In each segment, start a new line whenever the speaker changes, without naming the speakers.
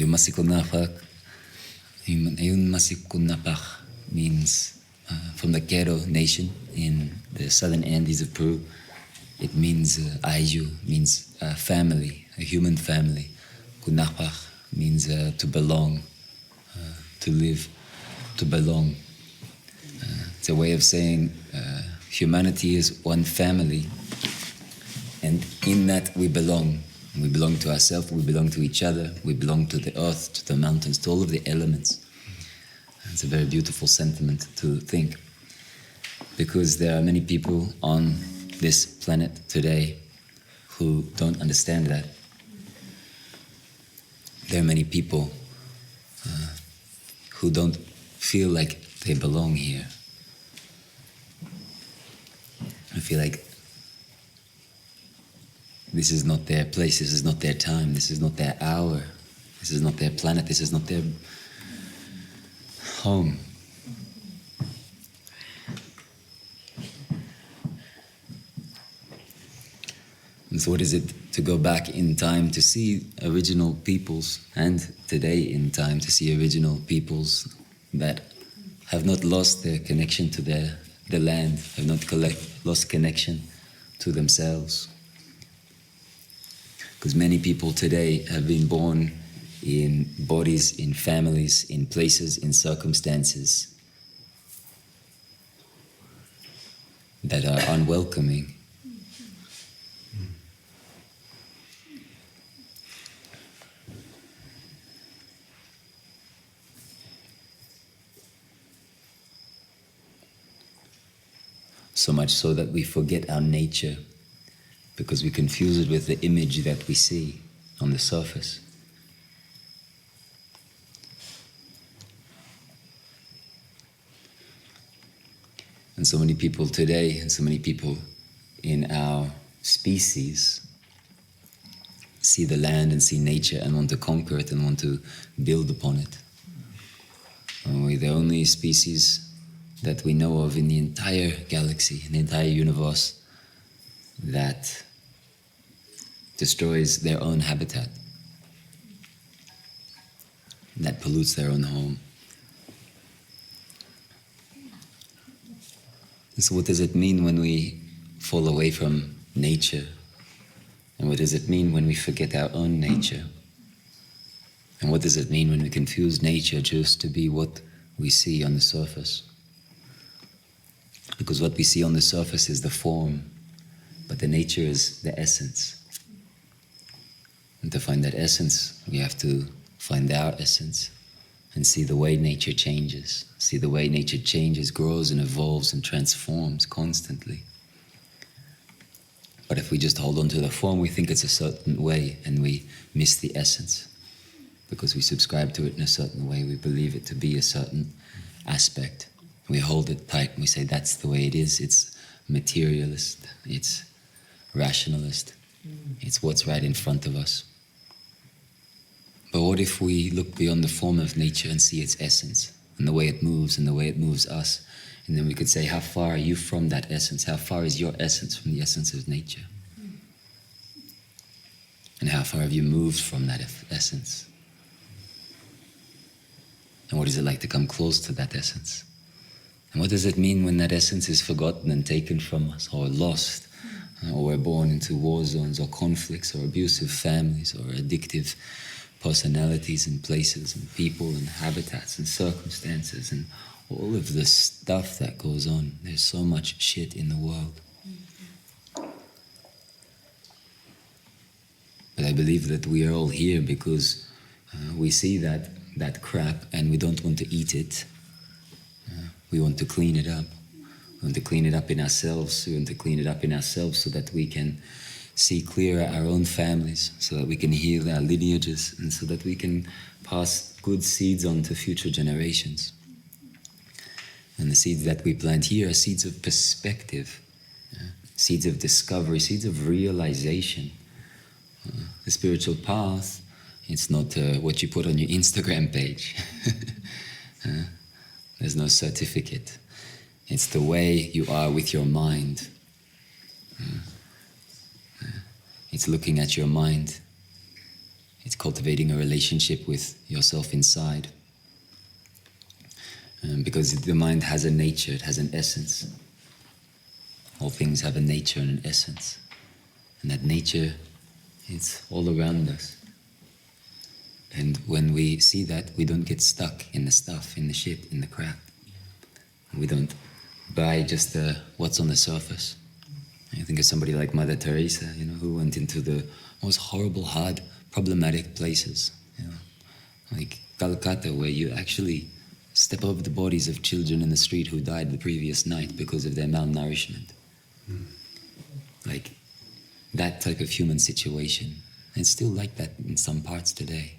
Masikunapa means from the Quero nation in the southern Andes of Peru. It means Ayllu, means family, a human family. Kunapa means to belong, to live, to belong. It's a way of saying humanity is one family, and in that we belong. We belong to ourselves, we belong to each other, we belong to the earth, to the mountains, to all of the elements. It's a very beautiful sentiment to think, because there are many people on this planet today who don't understand that. There are many people who don't feel like they belong here. I feel like this is not their place, this is not their time, this is not their hour, this is not their planet, this is not their home. And so what is it to go back in time to see original peoples, and today in time to see original peoples that have not lost their connection to the land, have not lost connection to themselves. Because many people today have been born in bodies, in families, in places, in circumstances that are unwelcoming. So much so that we forget our nature, because we confuse it with the image that we see on the surface. And so many people today, and so many people in our species see the land and see nature and want to conquer it and want to build upon it. And we're the only species that we know of in the entire galaxy, in the entire universe, that destroys their own habitat, that pollutes their own home. And so what does it mean when we fall away from nature? And what does it mean when we forget our own nature? And what does it mean when we confuse nature just to be what we see on the surface? Because what we see on the surface is the form, but the nature is the essence. And to find that essence, we have to find our essence and see the way nature changes. See the way nature changes, grows and evolves and transforms constantly. But if we just hold on to the form, we think it's a certain way and we miss the essence. Because we subscribe to it in a certain way, we believe it to be a certain aspect. We hold it tight and we say that's the way it is. It's materialist, it's rationalist, it's what's right in front of us. But what if we look beyond the form of nature and see its essence and the way it moves and the way it moves us? And then we could say, how far are you from that essence? How far is your essence from the essence of nature? And how far have you moved from that essence? And what is it like to come close to that essence? And what does it mean when that essence is forgotten and taken from us, or lost, or we're born into war zones or conflicts or abusive families or addictive personalities and places and people and habitats and circumstances and all of the stuff that goes on? There's so much shit in the world. But I believe that we are all here because we see that crap and we don't want to eat it. We want to clean it up. We want to clean it up in ourselves. We want to clean it up in ourselves so that we can see clearer our own families, so that we can heal our lineages, and so that we can pass good seeds on to future generations. And the seeds that we plant here are seeds of perspective, seeds of discovery, seeds of realization. The spiritual path, it's not what you put on your Instagram page. There's no certificate. It's the way you are with your mind. It's looking at your mind. It's cultivating a relationship with yourself inside. Because the mind has a nature, it has an essence. All things have a nature and an essence. And that nature is all around us. And when we see that, we don't get stuck in the stuff, in the shit, in the crap. We don't buy just what's on the surface. I think of somebody like Mother Teresa, who went into the most horrible, hard, problematic places. Like Calcutta, where you actually step over the bodies of children in the street who died the previous night because of their malnourishment. Like that type of human situation. And it's still like that in some parts today.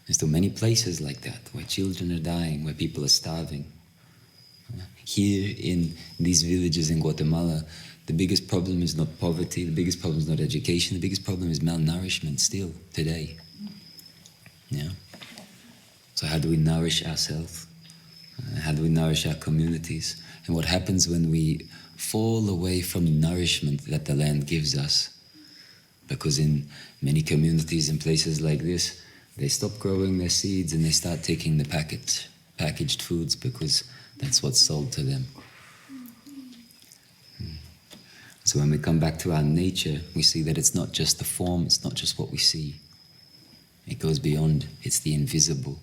There's still many places like that, where children are dying, where people are starving. Here in these villages in Guatemala, the biggest problem is not poverty, the biggest problem is not education, the biggest problem is malnourishment still today. Yeah. So how do we nourish ourselves? How do we nourish our communities? And what happens when we fall away from the nourishment that the land gives us? Because in many communities and places like this, they stop growing their seeds and they start taking the packaged foods because that's what's sold to them. So when we come back to our nature, we see that it's not just the form, it's not just what we see. It goes beyond, it's the invisible.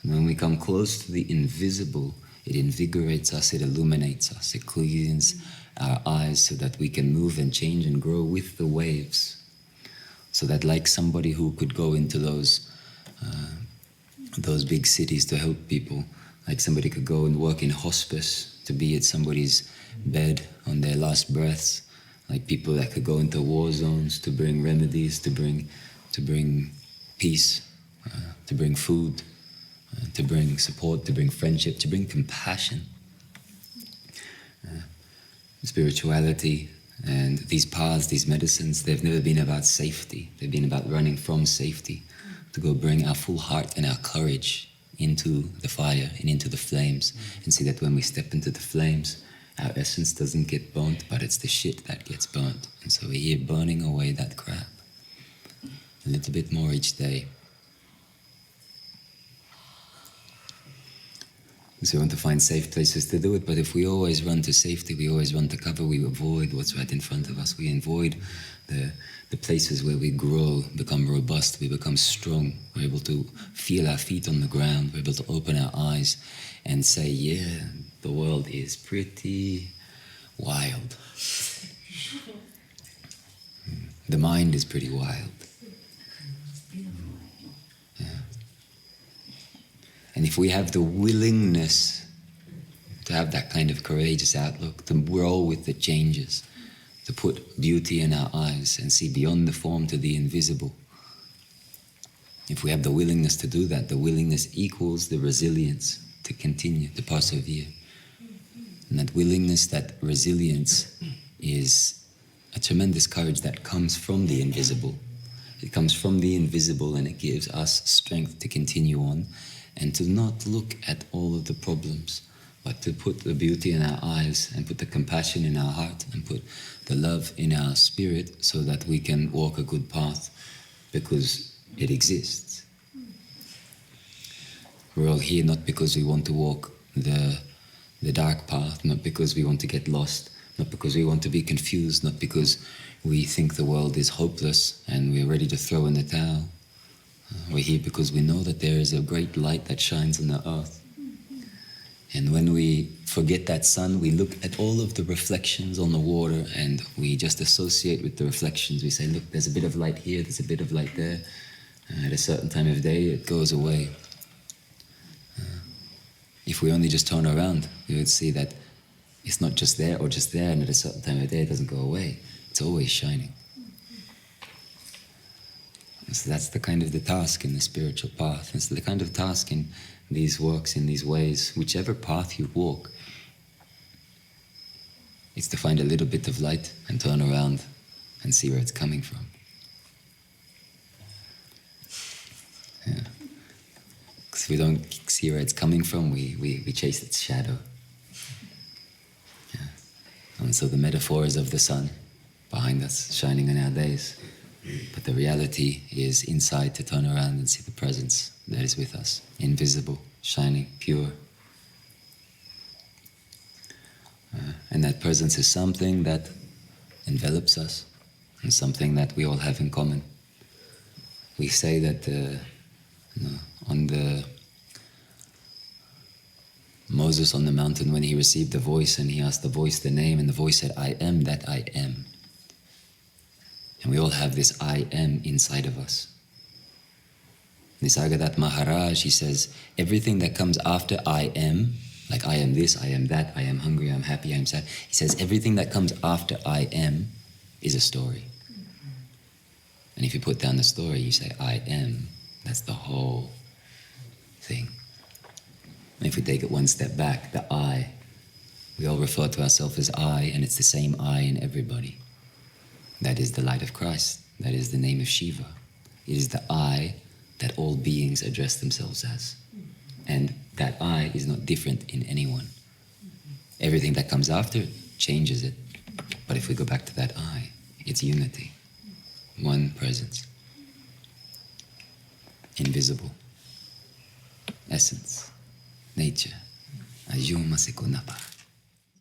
And when we come close to the invisible, it invigorates us, it illuminates us, it cleans our eyes so that we can move and change and grow with the waves. So that like somebody who could go into those big cities to help people, like somebody could go and work in hospice, to be at somebody's bed on their last breaths, like people that could go into war zones to bring remedies, to bring peace, to bring food, to bring support, to bring friendship, to bring compassion. Spirituality and these paths, these medicines, they've never been about safety. They've been about running from safety, to go bring our full heart and our courage into the fire and into the flames, and see that when we step into the flames, our essence doesn't get burnt, but it's the shit that gets burnt. And so we're here burning away that crap, a little bit more each day. So we want to find safe places to do it, but if we always run to safety, we always run to cover, we avoid what's right in front of us. We avoid the places where we grow, become robust, we become strong. We're able to feel our feet on the ground. We're able to open our eyes and say, yeah, the world is pretty wild. The mind is pretty wild. And if we have the willingness to have that kind of courageous outlook, to roll with the changes, to put beauty in our eyes and see beyond the form to the invisible, if we have the willingness to do that, the willingness equals the resilience to continue, to persevere. And that willingness, that resilience is a tremendous courage that comes from the invisible. It comes from the invisible and it gives us strength to continue on, and to not look at all of the problems, but to put the beauty in our eyes and put the compassion in our heart and put the love in our spirit so that we can walk a good path because it exists. We're all here not because we want to walk the dark path, not because we want to get lost, not because we want to be confused, not because we think the world is hopeless and we're ready to throw in the towel. We're here because we know that there is a great light that shines on the earth. And when we forget that sun, we look at all of the reflections on the water and we just associate with the reflections. We say, look, there's a bit of light here, there's a bit of light there. At a certain time of day, it goes away. If we only just turn around, we would see that it's not just there or just there, and at a certain time of day, it doesn't go away. It's always shining. So that's the kind of the task in the spiritual path. It's the kind of task in these works, in these ways, whichever path you walk. It's to find a little bit of light and turn around and see where it's coming from. Yeah. Because if we don't see where it's coming from, we chase its shadow. Yeah. And so the metaphor is of the sun behind us, shining in our days. But the reality is inside to turn around and see the presence that is with us, invisible, shining, pure. And that presence is something that envelops us and something that we all have in common. We say that on the Moses on the mountain, when he received the voice and he asked the voice the name, and the voice said, I am that I am. And we all have this I am inside of us. Nisargadatta Maharaj, he says, everything that comes after I am, like I am this, I am that, I am hungry, I am happy, I am sad. He says everything that comes after I am is a story. And if you put down the story, you say I am, that's the whole thing. And if we take it one step back, the I, we all refer to ourselves as I, and it's the same I in everybody. That is the light of Christ. That is the name of Shiva. It is the I that all beings address themselves as. And that I is not different in anyone. Everything that comes after it changes it. But if we go back to that I, it's unity. One presence. Invisible. Essence. Nature. Ayllu Masikunapa.